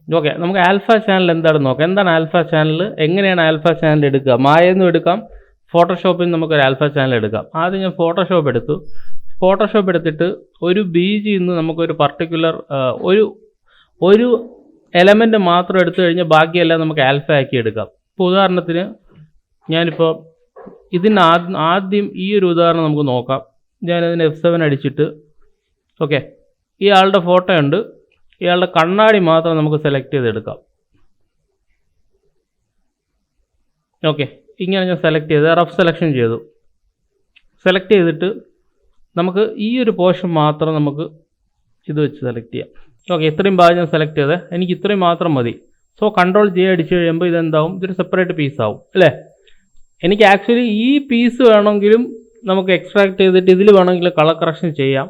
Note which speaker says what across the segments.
Speaker 1: Okay, നമുക്ക് alpha channel എന്താണെന്ന് നോക്കാം. എന്താണ് ആൽഫ ചാനൽ, എങ്ങനെയാണ് ആൽഫ ചാനൽ എടുക്കുക? മായെന്നും എടുക്കാം, ഫോട്ടോഷോപ്പിൽ നിന്ന് നമുക്കൊരു ആൽഫ ചാനൽ എടുക്കാം. ആദ്യം ഞാൻ ഫോട്ടോഷോപ്പ് എടുത്തു. ഫോട്ടോഷോപ്പ് എടുത്തിട്ട് ഒരു ബീജിൽ നിന്ന് നമുക്കൊരു പർട്ടിക്കുലർ ഒരു എലമെൻറ്റ് മാത്രം എടുത്തു കഴിഞ്ഞാൽ ബാക്കിയെല്ലാം നമുക്ക് ആൽഫ ആക്കി എടുക്കാം. ഇപ്പോൾ ഉദാഹരണത്തിന് ഞാനിപ്പോൾ ഇതിന് ആദ്യം ഈ ഒരു ഉദാഹരണം നമുക്ക് നോക്കാം. ഞാനതിന് F7 അടിച്ചിട്ട് ഓക്കെ, ഇയാളുടെ ഫോട്ടോ ഉണ്ട്, ഇയാളുടെ കണ്ണാടി മാത്രം നമുക്ക് സെലക്ട് ചെയ്തെടുക്കാം. ഓക്കെ, ഇങ്ങനെ ഞാൻ സെലക്ട് ചെയ്ത് റഫ് സെലക്ഷൻ ചെയ്തു. സെലക്ട് ചെയ്തിട്ട് നമുക്ക് ഈ ഒരു പോർഷൻ മാത്രം നമുക്ക് ഇത് വെച്ച് സെലക്ട് ചെയ്യാം. ഓക്കെ, ഇത്രയും ഭാഗം ഞാൻ സെലക്ട് ചെയ്തത്, എനിക്ക് ഇത്രയും മാത്രം മതി. സോ Ctrl J അടിച്ച് കഴിയുമ്പോൾ ഇതെന്താവും, ഇതൊരു സെപ്പറേറ്റ് പീസ് ആവും അല്ലേ. എനിക്ക് ആക്ച്വലി ഈ പീസ് വേണമെങ്കിലും നമുക്ക് എക്സ്ട്രാക്ട് ചെയ്തിട്ട് ഇതിൽ വേണമെങ്കിൽ കളർ കറക്ഷൻ ചെയ്യാം.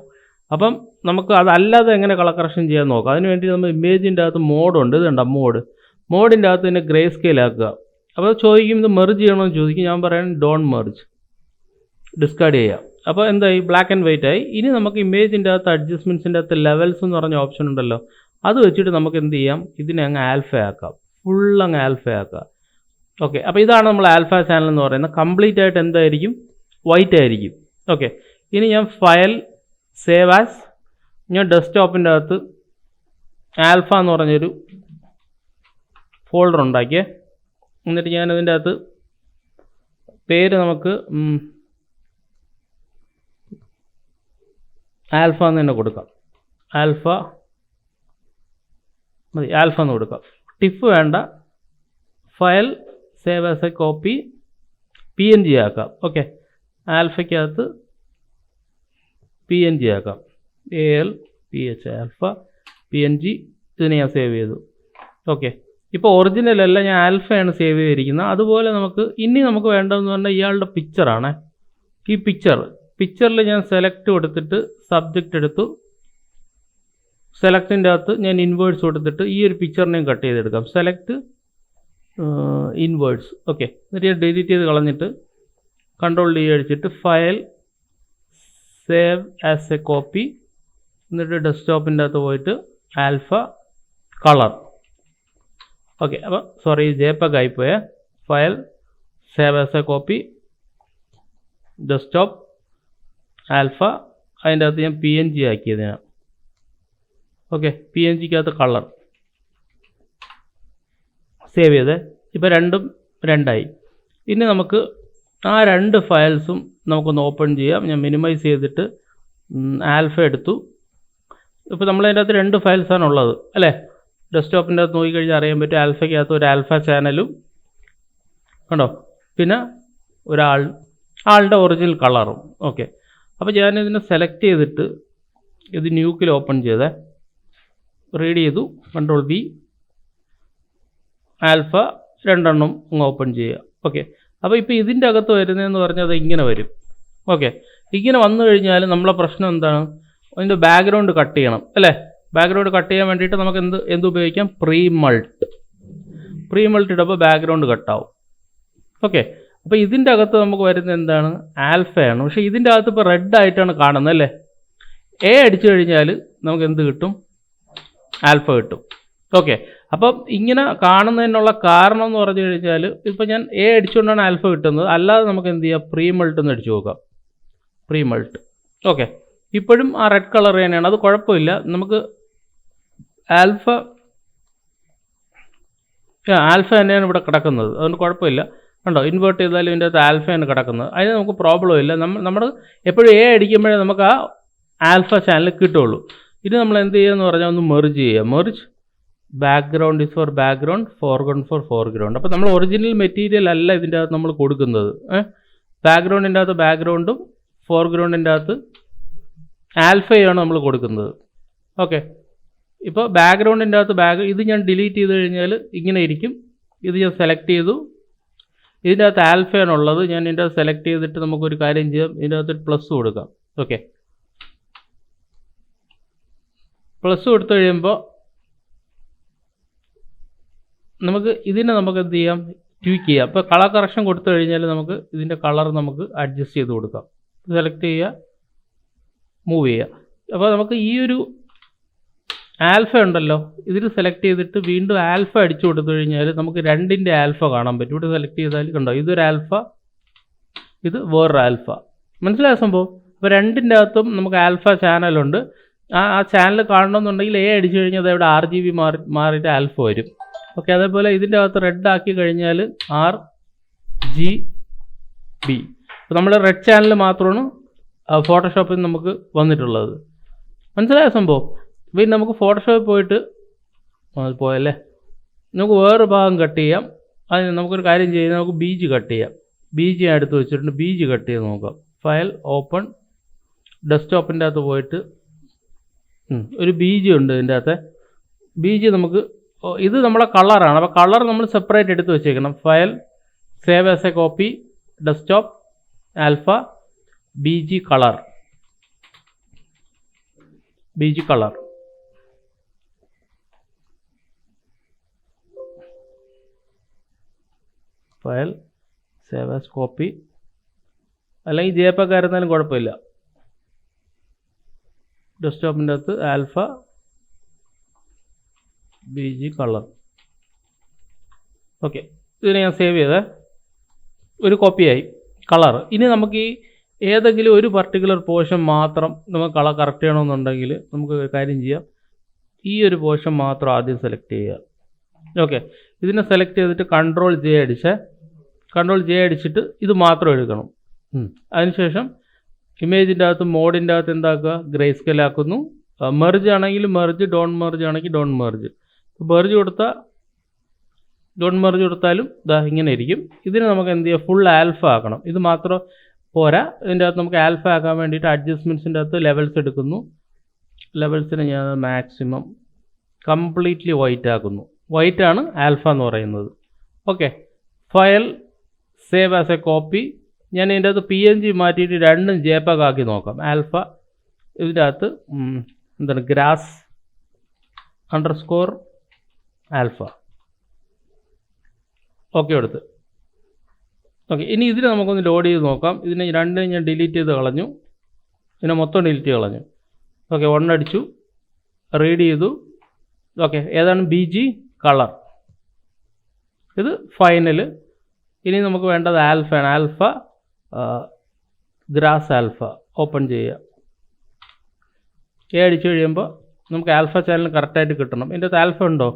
Speaker 1: അപ്പം നമുക്ക് അതല്ലാതെ എങ്ങനെ കളർ കറക്ഷൻ ചെയ്യാൻ നോക്കാം. അതിന് വേണ്ടി നമ്മൾ ഇമേജിൻ്റെ അകത്ത് മോഡുണ്ട്, ഇതുണ്ട് മോഡിൻ്റെ അകത്ത് തന്നെ ഗ്രേ സ്കെയിൽ ആക്കുക. അപ്പോൾ ചോദിക്കും ഇത് മെർജ് ചെയ്യണമെന്ന് ചോദിക്കും. ഞാൻ പറയാൻ ഡോൺ മെർജ്, ഡിസ്കാർഡ് ചെയ്യാം. അപ്പോൾ എന്തായി, ബ്ലാക്ക് ആൻഡ് വൈറ്റ് ആയി. ഇനി നമുക്ക് ഇമേജിൻ്റെ അകത്ത് അഡ്ജസ്റ്റ്മെൻറ്റ്സിൻ്റെ അകത്ത് ലെവൽസ് എന്ന് പറഞ്ഞ ഓപ്ഷൻ ഉണ്ടല്ലോ, അത് വെച്ചിട്ട് നമുക്ക് എന്ത് ചെയ്യാം, ഇതിനെ അങ്ങ് ആൽഫ ആക്കാം, ഫുൾ അങ്ങ് ആൽഫ ആക്കാം. ഓക്കെ, അപ്പോൾ ഇതാണ് നമ്മൾ ആൽഫ ചാനൽ എന്ന് പറയുന്നത്. കംപ്ലീറ്റ് ആയിട്ട് എന്തായിരിക്കും, വൈറ്റ് ആയിരിക്കും. ഓക്കെ, ഇനി ഞാൻ ഫയൽ സേവ് ആസ്, ഞാൻ ഡെസ്ക്ടോപ്പിൻ്റെ അകത്ത് ആൽഫ എന്ന് പറഞ്ഞൊരു ഫോൾഡർ ഉണ്ടാക്കിയേ. എന്നിട്ട് ഞാനതിൻ്റെ അകത്ത് പേര് നമുക്ക് ആൽഫ എന്ന് തന്നെ കൊടുക്കാം. ആൽഫ മതി, ആൽഫ എന്ന് കൊടുക്കാം. ടിഫ് വേണ്ട. File save as a copy PNG ആക്കാം. ഓക്കെ, ആൽഫയ്ക്കകത്ത് PNG ആക്കാം. ALPH ആൽഫ PNG, ഇതിനെ ഞാൻ സേവ് ചെയ്തു. ഓക്കെ, ഇപ്പോൾ ഒറിജിനലല്ല, ഞാൻ ആൽഫയാണ് സേവ് ചെയ്തിരിക്കുന്നത്. അതുപോലെ നമുക്ക് വേണ്ടതെന്ന് പറഞ്ഞാൽ ഇയാളുടെ പിക്ചറാണ്. ഈ പിക്ചറിൽ ഞാൻ സെലക്ട് കൊടുത്തിട്ട് സബ്ജക്റ്റ് എടുത്തു. സെലക്റ്റിൻ്റെ അകത്ത് ഞാൻ ഇൻവേഴ്സ് കൊടുത്തിട്ട് ഈ ഒരു പിക്ചറിനെയും കട്ട് ചെയ്തെടുക്കാം. Select inverse. ഓക്കെ, എന്നിട്ട് ഞാൻ ഡിലീറ്റ് ചെയ്ത് കളഞ്ഞിട്ട് Ctrl D അടിച്ചിട്ട് file save as a copy, എന്നിട്ട് ഡെസ്ക്ടോപ്പിൻ്റെ അകത്ത് പോയിട്ട് ആൽഫ കളർ. ഓക്കെ, അപ്പോൾ സോറി JPEG ആയിപ്പോയ. File save as a copy, desktop alpha, അതിൻ്റെ അകത്ത് ഞാൻ PNG ആക്കിയതിനാണ്. ഓക്കെ, PNGക്കകത്ത് കളർ സേവ് ചെയ്ത്. ഇപ്പോൾ രണ്ടായി. ഇനി നമുക്ക് ആ രണ്ട് ഫയൽസും നമുക്കൊന്ന് ഓപ്പൺ ചെയ്യാം. ഞാൻ മിനിമൈസ് ചെയ്തിട്ട് ആൽഫ എടുത്തു. ഇപ്പോൾ നമ്മളതിൻ്റെ അകത്ത് രണ്ട് ഫയൽസാണ് ഉള്ളത് അല്ലേ. ഡെസ്ക്ടോപ്പിൻ്റെ അകത്ത് നോക്കിക്കഴിഞ്ഞാൽ അറിയാൻ പറ്റും, ആൽഫയ്ക്കകത്ത് ഒരു ആൽഫ ചാനലും കണ്ടോ, പിന്നെ ആളുടെ ഒറിജിനൽ കളറും. ഓക്കെ, അപ്പോൾ ഞാനിതിനെ സെലക്ട് ചെയ്തിട്ട് ഇത് ന്യൂക്കിൽ ഓപ്പൺ ചെയ്തേ, റീഡ് ചെയ്തു, Ctrl V, ആൽഫ രണ്ടെണ്ണം അങ്ങ് ഓപ്പൺ ചെയ്യുക. ഓക്കെ, അപ്പോൾ ഇപ്പോൾ ഇതിൻ്റെ അകത്ത് വരുന്നതെന്ന് പറഞ്ഞാൽ അത് ഇങ്ങനെ വരും. ഓക്കെ, ഇങ്ങനെ വന്നു കഴിഞ്ഞാൽ നമ്മളെ പ്രശ്നം എന്താണ്, അതിൻ്റെ ബാക്ക്ഗ്രൗണ്ട് കട്ട് ചെയ്യണം അല്ലേ. ബാക്ക്ഗ്രൗണ്ട് കട്ട് ചെയ്യാൻ വേണ്ടിയിട്ട് നമുക്ക് എന്ത് ഉപയോഗിക്കാം, പ്രീ മൾട്ട് ഇടുമ്പോൾ ബാക്ക്ഗ്രൗണ്ട് കട്ടാവും. ഓക്കെ, അപ്പോൾ ഇതിൻ്റെ അകത്ത് നമുക്ക് വരുന്നത് എന്താണ്, ആൽഫയാണ്. പക്ഷേ ഇതിൻ്റെ അകത്ത് ഇപ്പോൾ റെഡ് ആയിട്ടാണ് കാണുന്നത് അല്ലേ. A അടിച്ചു കഴിഞ്ഞാൽ നമുക്ക് എന്ത് കിട്ടും, ആൽഫ കിട്ടും. ഓക്കെ, അപ്പം ഇങ്ങനെ കാണുന്നതിനുള്ള കാരണം എന്ന് പറഞ്ഞു കഴിഞ്ഞാൽ, ഇപ്പോൾ ഞാൻ A അടിച്ചുകൊണ്ടാണ് ആൽഫ കിട്ടുന്നത്. അല്ലാതെ നമുക്ക് എന്ത് ചെയ്യാം, പ്രീ മൾട്ട് എന്ന് അടിച്ചു നോക്കാം. Pre malt. ഓക്കെ, ഇപ്പോഴും ആ റെഡ് കളർ തന്നെയാണ്, അത് കുഴപ്പമില്ല. നമുക്ക് ആൽഫ തന്നെയാണ് ഇവിടെ കിടക്കുന്നത്, അതുകൊണ്ട് കുഴപ്പമില്ല. കണ്ടോ, ഇൻവേർട്ട് ചെയ്താലും ഇതിൻ്റെ അകത്ത് ആൽഫയാണ് കിടക്കുന്നത്, അതിന് നമുക്ക് പ്രോബ്ലം ഇല്ല. നമ്മൾ എപ്പോഴും A അടിക്കുമ്പോഴേ നമുക്ക് ആ ആൽഫ ചാനൽ കിട്ടുള്ളൂ. ഇത് നമ്മൾ എന്ത് ചെയ്യുക പറഞ്ഞാൽ ഒന്ന് മെർജ് ചെയ്യുക. Merge background is for background, foreground for foreground. അപ്പോൾ നമ്മൾ ഒറിജിനൽ മെറ്റീരിയൽ അല്ല ഇതിൻ്റെ അകത്ത് നമ്മൾ കൊടുക്കുന്നത്. ബാക്ക്ഗ്രൗണ്ടിൻ്റെ അകത്ത് ബാക്ക്ഗ്രൗണ്ടും ഫോർഗ്രൗണ്ടിൻ്റെ അകത്ത് ആൽഫയാണ് നമ്മൾ കൊടുക്കുന്നത്. ഓക്കെ, ഇപ്പോൾ ബാക്ക്ഗ്രൗണ്ടിൻ്റെ അകത്ത് ഇത് ഞാൻ ഡിലീറ്റ് ചെയ്ത് കഴിഞ്ഞാൽ ഇങ്ങനെ ഇരിക്കും. ഇത് ഞാൻ സെലക്ട് ചെയ്തു, ഇതിൻ്റെ അകത്ത് ആൽഫയാണുള്ളത്. ഞാൻ ഇതിൻ്റെ അകത്ത് സെലക്ട് ചെയ്തിട്ട് നമുക്കൊരു കാര്യം ചെയ്യാം, ഇതിൻ്റെ അകത്ത് പ്ലസ് കൊടുക്കാം. ഓക്കെ, പ്ലസ് കൊടുത്തു കഴിയുമ്പോൾ നമുക്ക് എന്ത് ചെയ്യാം, ട്വീക്ക് ചെയ്യാം. അപ്പോൾ കളർ കറക്ഷൻ കൊടുത്തു കഴിഞ്ഞാൽ നമുക്ക് ഇതിൻ്റെ കളർ നമുക്ക് അഡ്ജസ്റ്റ് ചെയ്ത് കൊടുക്കാം. സെലക്ട് ചെയ്യുക, മൂവ് ചെയ്യുക. അപ്പോൾ നമുക്ക് ഈ ഒരു ആൽഫ ഉണ്ടല്ലോ, ഇതിൽ സെലക്ട് ചെയ്തിട്ട് വീണ്ടും ആൽഫ അടിച്ചു കൊടുത്തു കഴിഞ്ഞാൽ നമുക്ക് രണ്ടിൻ്റെ ആൽഫ കാണാൻ പറ്റും. ഇവിടെ സെലക്ട് ചെയ്താൽ കണ്ടോ, ഇതൊരു ആൽഫ, ഇത് വേറൊരു ആൽഫ. മനസ്സിലായ സംഭവം? അപ്പോൾ രണ്ടിൻ്റെ അകത്തും നമുക്ക് ആൽഫ ചാനലുണ്ട്. ആ ചാനൽ കാണണമെന്നുണ്ടെങ്കിൽ എ അടിച്ചു കഴിഞ്ഞാൽ അതവിടെ RGB മാറിയിട്ട് ആൽഫ വരും. ഓക്കെ, അതേപോലെ ഇതിൻ്റെ അകത്ത് റെഡ് ആക്കി കഴിഞ്ഞാൽ RGB. അപ്പോൾ നമ്മൾ റെഡ് ചാനൽ മാത്രമാണ് ഫോട്ടോഷോപ്പിൽ നമുക്ക് വന്നിട്ടുള്ളത്. മനസ്സിലായ സംഭവം? പിന്നെ നമുക്ക് ഫോട്ടോഷോപ്പിൽ പോയിട്ട് പോയല്ലേ, നമുക്ക് വേറൊരു ഭാഗം കട്ട് ചെയ്യാം. അതിന് നമുക്കൊരു കാര്യം ചെയ്യാം, നമുക്ക് BG കട്ട് ചെയ്യാം. BG എടുത്ത് വെച്ചിട്ടുണ്ട്, BG കട്ട് ചെയ്ത് നോക്കാം. ഫയൽ ഓപ്പൺ, ഡെസ്ക്ടോപ്പിൻ്റെ അകത്ത് പോയിട്ട് ഒരു BG ഉണ്ട് ഇതിൻ്റെ അകത്ത്. BG നമുക്ക്, ഇത് നമ്മളെ കളറാണ്. അപ്പോൾ കളർ നമ്മൾ സെപ്പറേറ്റ് എടുത്ത് വെച്ചേക്കണം. File, save as a copy, desktop, alpha, BG colour, BG colour. File, save as copy, അല്ലെങ്കിൽ JPEG ആയിരുന്നാലും കുഴപ്പമില്ല. ഡെസ്ക്ടോപ്പിൻ്റെ അകത്ത് ആൽഫ, BG കളർ. ഓക്കെ, ഇതിനെ ഞാൻ സേവ് ചെയ്തേ, ഒരു കോപ്പിയായി കളർ. ഇനി നമുക്ക് ഈ ഏതെങ്കിലും ഒരു പർട്ടിക്കുലർ പോർഷൻ മാത്രം നമുക്ക് കളർ കറക്റ്റ് ചെയ്യണമെന്നുണ്ടെങ്കിൽ നമുക്ക് ഒരു കാര്യം ചെയ്യാം, ഈ ഒരു പോർഷൻ മാത്രം ആദ്യം സെലക്ട് ചെയ്യുക. ഓക്കെ, ഇതിനെ സെലക്ട് ചെയ്തിട്ട് കൺട്രോൾ J അടിച്ചിട്ട് ഇത് മാത്രം എടുക്കണം. അതിനുശേഷം ഇമേജിൻ്റെ അകത്ത് മോഡിൻ്റെ അകത്ത് എന്താക്കുക, ഗ്രേ സ്കെയിൽ ആക്കുന്നു. മെർജ് ആണെങ്കിൽ മെർജ്, ഡോൺ മെർജ് ആണെങ്കിൽ ഡോൺ മെർജ്. മെർജ് കൊടുത്താലും ഇതാ ഇങ്ങനെ ഇരിക്കും. ഇതിന് നമുക്ക് എന്ത് ചെയ്യുക, ഫുൾ ആൽഫ ആക്കണം. ഇത് മാത്രം പോരാ, ഇതിൻ്റെ അകത്ത് നമുക്ക് ആൽഫ ആക്കാൻ വേണ്ടിയിട്ട് അഡ്ജസ്റ്റ്മെൻറ്റ്സിൻ്റെ അകത്ത് ലെവൽസ് എടുക്കുന്നു. ലെവൽസിന് ഞാൻ മാക്സിമം കംപ്ലീറ്റ്ലി വൈറ്റ് ആക്കുന്നു. വൈറ്റ് ആണ് ആൽഫ എന്ന് പറയുന്നത്. Okay, file, save as a copy. ഞാൻ ഇതിൻ്റെ അകത്ത് PNG മാറ്റിയിട്ട് രണ്ടും JPEG ആക്കി നോക്കാം. ആൽഫ, ഇതിൻ്റെ അകത്ത് എന്താണ്, ഗ്രാസ് _ ആൽഫ. ഓക്കെ കൊടുത്ത്. ഓക്കെ, ഇനി ഇതിനെ നമുക്കൊന്ന് ലോഡ് ചെയ്ത് നോക്കാം. ഇതിനെ രണ്ടും ഞാൻ ഡിലീറ്റ് ചെയ്ത് കളഞ്ഞു, ഇതിനെ മൊത്തം ഡിലീറ്റ് ചെയ്ത് കളഞ്ഞു. ഓക്കെ, 1 അടിച്ചു, റീഡ് ചെയ്തു. ഓക്കെ, ഏതാണ്, BG കളർ. ഇത് ഫൈനൽ. ഇനി നമുക്ക് വേണ്ടത് ആൽഫയാണ്. ആൽഫ, ഗ്രാസ് ആൽഫ ഓപ്പൺ ചെയ്യുക. അടിച്ചു കഴിയുമ്പോൾ നമുക്ക് ആൽഫ ചാനൽ കറക്റ്റായിട്ട് കിട്ടണം. ഇതിൻ്റെ അകത്ത് ആൽഫ ഉണ്ടോ?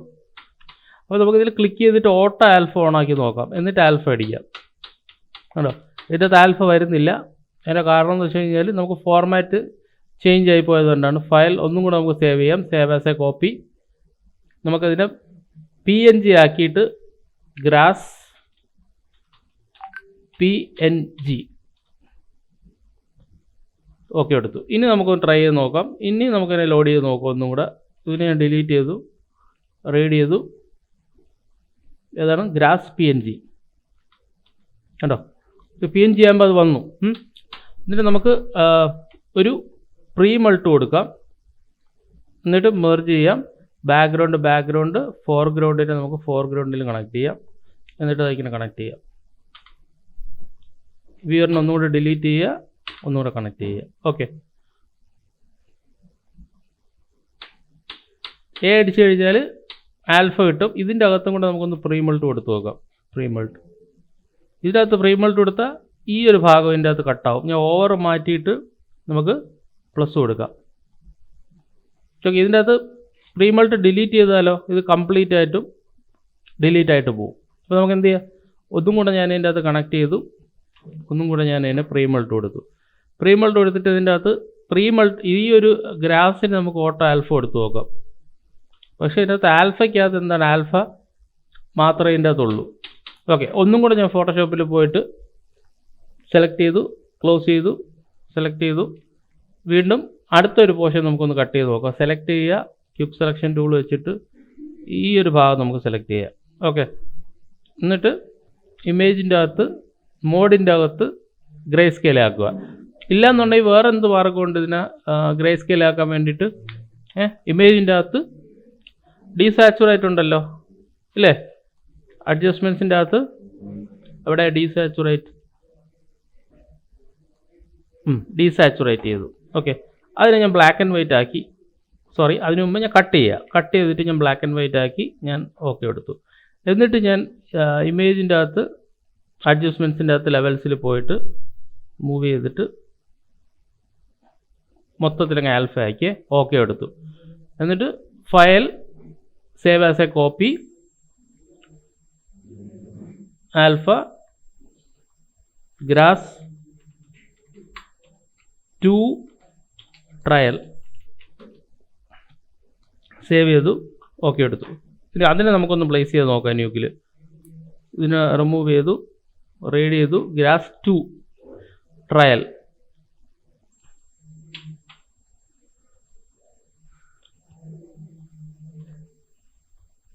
Speaker 1: അപ്പോൾ നമുക്കിതിൽ ക്ലിക്ക് ചെയ്തിട്ട് ഓട്ടോ ആൽഫ ഓണാക്കി നോക്കാം, എന്നിട്ട് ആൽഫ അടിക്കാം. കണ്ടോ, ഇതിൻ്റെ അകത്ത് ആൽഫ വരുന്നില്ല. അതിൻ്റെ കാരണം എന്ന് വെച്ച് കഴിഞ്ഞാൽ നമുക്ക് ഫോർമാറ്റ് ചേഞ്ച് ആയി പോയതുകൊണ്ടാണ്. ഫയൽ ഒന്നും കൂടെ നമുക്ക് സേവ് ചെയ്യാം. Save as a copy. നമുക്കതിനെ PNG ആക്കിയിട്ട് ഗ്രാസ് PNG. ഓക്കെ എടുത്തു. ഇനി നമുക്കൊന്ന് ട്രൈ ചെയ്ത് നോക്കാം. ഇനി നമുക്കതിനെ ലോഡ് ചെയ്ത് നോക്കാം ഒന്നും കൂടെ. ഇതിനെ ഞാൻ ഡിലീറ്റ് ചെയ്തു, റീഡ് ചെയ്തു. ഏതാണ്, ഗ്രാസ് PNG. കണ്ടോ, PNG ആകുമ്പോൾ അത് വന്നു. എന്നിട്ട് നമുക്ക് ഒരു പ്രീ മൾട്ട് കൊടുക്കാം, എന്നിട്ട് മെർജ് ചെയ്യാം. ബാക്ക്ഗ്രൗണ്ട്, ഫോർഗ്രൗണ്ടിനെ നമുക്ക് ഫോർഗ്രൗണ്ടിൽ കണക്ട് ചെയ്യാം, എന്നിട്ട് അതിങ്ങനെ കണക്ട് ചെയ്യാം. വ്യൂവറിനെ ഒന്നുകൂടെ ഡിലീറ്റ് ചെയ്യുക, ഒന്നുകൂടെ കണക്ട് ചെയ്യുക. ഓക്കെ, അടിച്ചു കഴിഞ്ഞാൽ ആൽഫ കിട്ടും. ഇതിൻ്റെ അകത്തും കൂടെ നമുക്കൊന്ന് പ്രീ മൾട്ട് കൊടുത്ത് നോക്കാം. ഇതിൻ്റെ അകത്ത് പ്രീ മൾട്ട് കൊടുത്താൽ ഈ ഒരു ഭാഗം ഇതിൻ്റെ അകത്ത് കട്ടാവും. ഞാൻ ഓവർ മാറ്റിയിട്ട് നമുക്ക് പ്ലസ് കൊടുക്കാം. ഓക്കെ, ഇതിൻ്റെ അകത്ത് പ്രീ മൾട്ട് ഡിലീറ്റ് ചെയ്താലോ, ഇത് കംപ്ലീറ്റ് ആയിട്ടും ഡിലീറ്റ് ആയിട്ട് പോകും. അപ്പോൾ നമുക്ക് എന്ത് ചെയ്യാം, ഒന്നും കൂടെ ഞാൻ ഇതിൻ്റെ അകത്ത് കണക്ട് ചെയ്തു, ഒന്നും കൂടെ ഞാൻ അതിനെ പ്രീ മൾട്ട് കൊടുത്തു. പ്രീ മൾട്ട് കൊടുത്തിട്ട് ഇതിൻ്റെ അകത്ത് ഈ ഒരു ഗ്രാഫിന് നമുക്ക് ഓട്ടോ ആൽഫ കൊടുത്ത് നോക്കാം. പക്ഷേ ഇതിനകത്ത് ആൽഫയ്ക്കകത്ത് എന്താണ്, ആൽഫ മാത്രമേ ഇതിൻ്റെ അകത്തുള്ളൂ. ഓക്കെ, ഒന്നും കൂടെ ഞാൻ ഫോട്ടോഷോപ്പിൽ പോയിട്ട് സെലക്ട് ചെയ്തു, ക്ലോസ് ചെയ്തു, സെലക്ട് ചെയ്തു. വീണ്ടും അടുത്തൊരു പോർഷൻ നമുക്കൊന്ന് കട്ട് ചെയ്ത് നോക്കാം. സെലക്ട് ചെയ്യുക, ക്വിക്ക് സെലക്ഷൻ ടൂൾ വെച്ചിട്ട് ഈ ഒരു ഭാഗം നമുക്ക് സെലക്ട് ചെയ്യാം. ഓക്കെ, എന്നിട്ട് ഇമേജിൻ്റെ അകത്ത് മോഡിൻ്റെ അകത്ത് ഗ്രേ സ്കെയിൽ ആക്കുക. ഇല്ലയെന്നുണ്ടെങ്കിൽ വേറെ എന്ത് മാർഗമുണ്ട് ഇതിനെ ഗ്രേ സ്കെയിൽ ആക്കാൻ വേണ്ടിയിട്ട്? ഇമേജിൻ്റെ അകത്ത് ഡീസാച്ചുറേറ്റ് ഉണ്ടല്ലോ ഇല്ലേ, അഡ്ജസ്റ്റ്മെൻറ്റ്സിൻ്റെ അകത്ത് അവിടെ ഡീസാച്ചുറേറ്റ് ചെയ്തു. ഓക്കെ, അതിനെ ഞാൻ ബ്ലാക്ക് ആൻഡ് വൈറ്റ് ആക്കി. സോറി, അതിന് മുമ്പ് ഞാൻ കട്ട് ചെയ്തിട്ട് ഞാൻ ബ്ലാക്ക് ആൻഡ് വൈറ്റ് ആക്കി ഞാൻ ഓക്കെ എടുത്തു. എന്നിട്ട് ഞാൻ ഇമേജിൻ്റെ അകത്ത് അഡ്ജസ്റ്റ്മെൻറ്റ്സിൻ്റെ അകത്ത് ലെവൽസിൽ പോയിട്ട് മൂവ് ചെയ്തിട്ട് മൊത്തത്തിലങ്ങ് ആൽഫ ആക്കി ഓക്കെ എടുത്തു. എന്നിട്ട് file save as a copy alpha grass 2 trial save ചെയ്തു ഓക്കെ എടുത്തു. പിന്നെ അതിനെ നമുക്കൊന്ന് പ്ലേസ് ചെയ്ത് നോക്കാം. ന്യൂക്കിൽ ഇതിനെ റിമൂവ് ചെയ്തു, റീഡ് ചെയ്തു, ഗ്രാസ് 2 ട്രയൽ.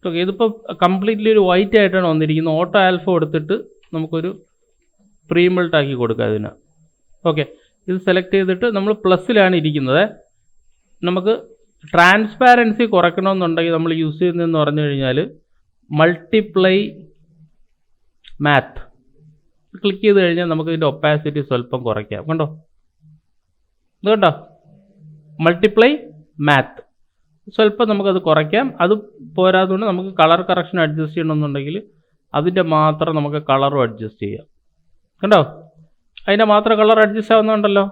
Speaker 1: ഓക്കെ, ഇതിപ്പോൾ കംപ്ലീറ്റ്ലി ഒരു വൈറ്റ് ആയിട്ടാണ് വന്നിരിക്കുന്നത്. ഓട്ടോ ആൽഫ കൊടുത്തിട്ട് നമുക്കൊരു പ്രീമിൾട്ട് ആക്കി കൊടുക്കാം ഇതിന്. ഓക്കെ, ഇത് സെലക്ട് ചെയ്തിട്ട് നമ്മൾ പ്ലസ്സിലാണ് ഇരിക്കുന്നത്. നമുക്ക് ട്രാൻസ്പാരൻസി കുറയ്ക്കണമെന്നുണ്ടെങ്കിൽ നമ്മൾ യൂസ് ചെയ്യുന്നതെന്ന് പറഞ്ഞു കഴിഞ്ഞാൽ മൾട്ടിപ്ലൈ മാത്ത് ക്ലിക്ക് ചെയ്ത് കഴിഞ്ഞാൽ നമുക്ക് ഇതിൻ്റെ ഒപ്പാസിറ്റി സ്വല്പം കുറയ്ക്കാം. കണ്ടോ, ഇത് കണ്ടോ, മൾട്ടിപ്ലൈ മാത്ത് സ്വല്പം നമുക്കത് കുറയ്ക്കാം. അത് പോരാതുകൊണ്ട് നമുക്ക് കളർ കറക്ഷൻ അഡ്ജസ്റ്റ് ചെയ്യണമെന്നുണ്ടെങ്കിൽ അതിൻ്റെ മാത്രം നമുക്ക് കളറും അഡ്ജസ്റ്റ് ചെയ്യാം. കണ്ടോ, അതിൻ്റെ മാത്രം കളർ അഡ്ജസ്റ്റ് ആവുന്നുണ്ടല്ലോ.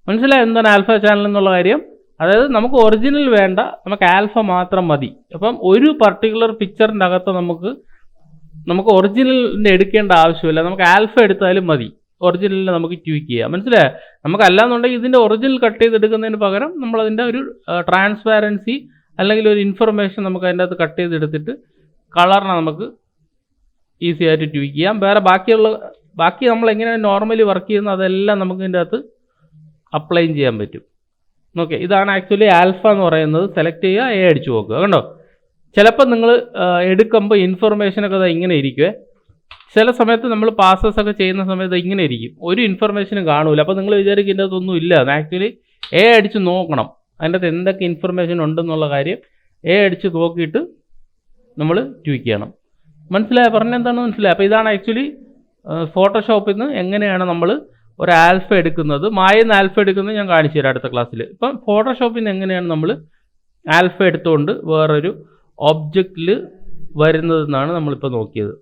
Speaker 1: മനസ്സിലായി എന്താണ് ആൽഫ ചാനൽ എന്നുള്ള കാര്യം? അതായത് നമുക്ക് ഒറിജിനൽ വേണ്ട, നമുക്ക് ആൽഫ മാത്രം മതി. അപ്പം ഒരു പർട്ടിക്കുലർ പിക്ചറിൻ്റെ അകത്ത് നമുക്ക് ഒറിജിനലിൻ്റെ എടുക്കേണ്ട ആവശ്യമില്ല. നമുക്ക് ആൽഫ എടുത്താലും മതി, ഒറിജിനലിനെ നമുക്ക് ട്വീക്ക് ചെയ്യാം. മനസ്സിലായോ? നമുക്കല്ലാന്നുണ്ടെങ്കിൽ ഇതിൻ്റെ ഒറിജിനൽ കട്ട് ചെയ്തെടുക്കുന്നതിന് പകരം നമ്മളതിൻ്റെ ഒരു ട്രാൻസ്പാരൻസി അല്ലെങ്കിൽ ഒരു ഇൻഫർമേഷൻ നമുക്ക് അതിൻ്റെ അകത്ത് കട്ട് ചെയ്തെടുത്തിട്ട് കളറിനെ നമുക്ക് ഈസി ആയിട്ട് ട്വീക്ക് ചെയ്യാം. വേറെ ബാക്കി നമ്മൾ എങ്ങനെയാണ് നോർമലി വർക്ക് ചെയ്യുന്നത് അതെല്ലാം നമുക്ക് ഇതിൻ്റെ അകത്ത് അപ്ലൈ ചെയ്യാൻ പറ്റും. ഓക്കെ, ഇതാണ് ആക്ച്വലി ആൽഫ എന്ന് പറയുന്നത്. സെലക്ട് ചെയ്യുക, എ അടിച്ചു നോക്കുക. കണ്ടോ, ചിലപ്പോൾ നിങ്ങൾ എടുക്കുമ്പോൾ ഇൻഫർമേഷനൊക്കെ അത് ഇങ്ങനെ ഇരിക്കുവേ. ചില സമയത്ത് നമ്മൾ പാസസ് ഒക്കെ ചെയ്യുന്ന സമയത്ത് ഇങ്ങനെ ഇരിക്കും, ഒരു ഇൻഫർമേഷനും കാണൂല. അപ്പോൾ നിങ്ങൾ വിചാരിക്കും ഇതിൻ്റെ അകത്തൊന്നും ഇല്ല. ആക്ച്വലി എ അടിച്ച് നോക്കണം, അതിൻ്റെ അകത്ത് എന്തൊക്കെ ഇൻഫർമേഷൻ ഉണ്ടെന്നുള്ള കാര്യം എ അടിച്ച് നോക്കിയിട്ട് നമ്മൾ ട്വീക്ക് ചെയ്യണം. മനസ്സിലായോ? പറഞ്ഞെന്താണെന്ന് മനസ്സിലായോ? അപ്പോൾ ഇതാണ് ആക്ച്വലി ഫോട്ടോഷോപ്പിൽ നിന്ന് എങ്ങനെയാണ് നമ്മൾ ഒരു ആൽഫ എടുക്കുന്നത്, മായെന്ന് ആൽഫ എടുക്കുന്നത് ഞാൻ കാണിച്ചു തരാം അടുത്ത ക്ലാസ്സിൽ. ഇപ്പം ഫോട്ടോഷോപ്പിൽ നിന്ന് എങ്ങനെയാണ് നമ്മൾ ആൽഫ എടുത്തുകൊണ്ട് വേറൊരു ഒബ്ജക്റ്റിൽ വരുന്നതെന്നാണ് നമ്മളിപ്പോൾ നോക്കിയത്.